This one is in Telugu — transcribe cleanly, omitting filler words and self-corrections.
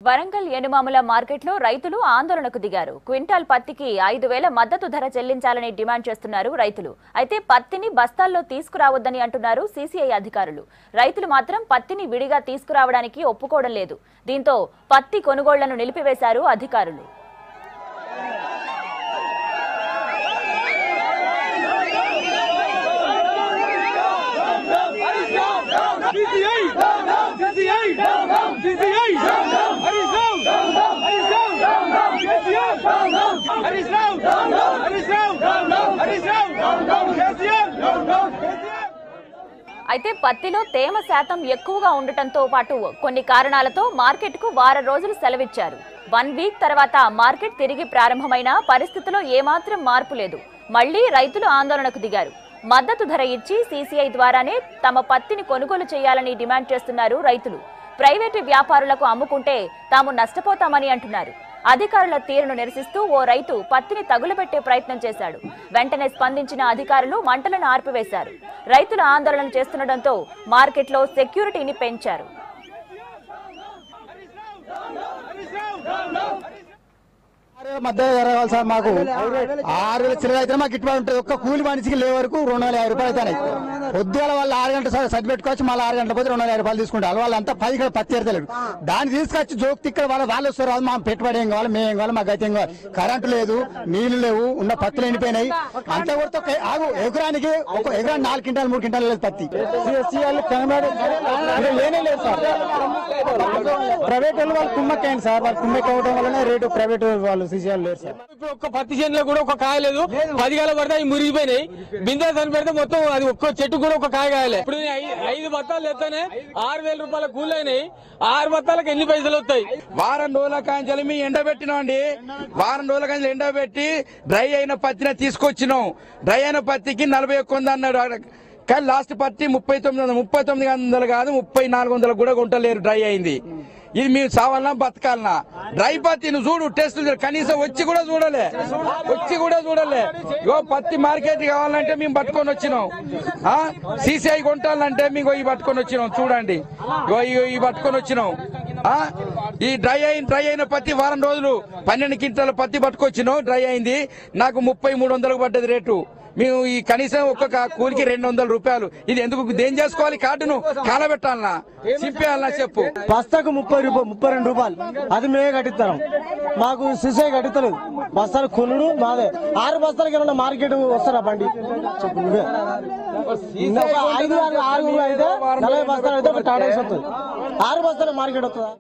వరంగల్ ఏనుమాముల మార్కెట్లో రైతులు ఆందోళనకు దిగారు. క్వింటాల్ పత్తికి 5000 మద్దతు ధర చెల్లించాలని డిమాండ్ చేస్తున్నారు రైతులు. అయితే పత్తిని బస్తాల్లో తీసుకురావద్దని అంటున్నారు సీసీఐ అధికారులు. రైతులు మాత్రం పత్తిని విడిగా తీసుకురావడానికి ఒప్పుకోవడం లేదు. దీంతో పత్తి కొనుగోళ్లను నిలిపివేశారు అధికారులు. అయితే పత్తిలో తేమ శాతం ఎక్కువగా ఉండటంతో పాటు కొన్ని కారణాలతో మార్కెట్కు వారం రోజులు సెలవిచ్చారు. 1 వీక్ తర్వాత మార్కెట్ తిరిగి ప్రారంభమైన పరిస్థితిలో ఏమాత్రం మార్పు లేదు. మళ్లీ రైతులు ఆందోళనకు దిగారు. మద్దతు ధర ఇచ్చి సీసీఐ ద్వారానే తమ పత్తిని కొనుగోలు చేయాలని డిమాండ్ చేస్తున్నారు రైతులు. ప్రైవేటు వ్యాపారులకు అమ్ముకుంటే తాము నష్టపోతామని అంటున్నారు. అధికారుల తీరును నిరసిస్తూ ఓ రైతు పత్తిని తగులబెట్టే ప్రయత్నం చేశాడు. వెంటనే స్పందించిన అధికారులు మంటలను ఆర్పివేశారు. రైతులు ఆందోళన చేస్తుండటంతో మార్కెట్లో సెక్యూరిటీని పెంచారు. మధ్య జరగాలి సార్. మాకు 6,000 చిల్లర అయితే మాకు గిట్టుబాటు ఉంటుంది. ఒక్క కూలి మనిషికి లే వరకు 250 రూపాయలు అవుతాయి. పొద్దుగాల వాళ్ళు 6 గంటల సర్టి పెట్టుకోవచ్చు, మళ్ళీ 6 గంటల పోతే 250 రూపాయలు తీసుకుంటారు. వాళ్ళంతా 10 గంటల పత్తి ఎడతలేడు. దాన్ని తీసుకొచ్చి జోక్తి ఇక్కడ వాళ్ళు వస్తారు. మా పెట్టుబడి ఏం కావాలి, మేము ఏం కావాలి, మాకు అయితే ఏం కావాలి. కరెంటు లేదు, నీళ్లు లేవు, ఉన్న పత్తులు ఎండిపోయినాయి. అంతా కొడితే ఎకరానికి 4 క్వింటాలు 3 క్వింటాలు లేదు పత్తి. లేనే లేదు సార్. ప్రైవేట్ వాళ్ళు కుమ్మక్కైంది సార్. వాళ్ళు కుమ్మక్క అవడం వల్లనే రేటు ప్రైవేట్ వాళ్ళు ఇప్పుడు ఒక్క పత్తి చేనులో కూడా ఒక కాయ లేదు. 10 గల పడితే అవి మురిగిపోయినాయి. బిందె సరి పెడితే మొత్తం అది ఒక్క చెట్టు కూడా ఒక కాయ కాయలే. ఇప్పుడు 5 బత్తాలు ఎత్తానే 6,000 రూపాయల కూలి అయినాయి. 6 బత్తాలకు ఎన్ని పైసలు వస్తాయి? వారం రోజుల కాంచెలు మేము ఎండబెట్టినామండి. వారం రోజుల కాంచెలు ఎండబెట్టి డ్రై అయిన పత్తిని తీసుకొచ్చినాం. డ్రై అయిన పత్తికి 41 అన్నాడు. కానీ లాస్ట్ పత్తి 3900 కాదు 3400 కూడా కొంటలేరు. డ్రై అయింది. ఇది మేము సావాలన్నా బతకాలన్నా? డ్రై పత్తి నువ్వు చూడు, టెస్ట్ కనీసం వచ్చి కూడా చూడలే. ఇగో పత్తి మార్కెట్ కావాలంటే మేము పట్టుకొని వచ్చినాం. సీసీఐ కొంటాలంటే మేము ఇవి పట్టుకొని వచ్చినాం. చూడండి, ఇవి పట్టుకొని వచ్చినాం. ఈ డ్రై అయిన పత్తి వారం రోజులు 12 క్వింటాల పత్తి పట్టుకొచ్చినాం. డ్రై అయింది. నాకు 3300 పడ్డది రేటు. మేము ఈ కనీసం ఒక్కొక్క కూలికి 200 రూపాయలు. ఇది ఎందుకు దేం చేసుకోవాలి? కార్డును కాలబెట్టాలన్నా చింపేయాలన్నా చెప్పు. బస్తాకు 32 రూపాయలు అది మేమే కట్టిస్తాం. మాకు సిసే కట్టిస్తలేదు. బస్తాలు కొనుడు మాదే. 6 బస్తాలకి ఏమన్నా మార్కెట్ వస్తారా బండి? చెప్పు నువ్వే. 5 6 అయితే 40 బస్తాలు అయితే టాటా వస్తుంది. 6 బస్తాల మార్కెట్ వస్తుందా?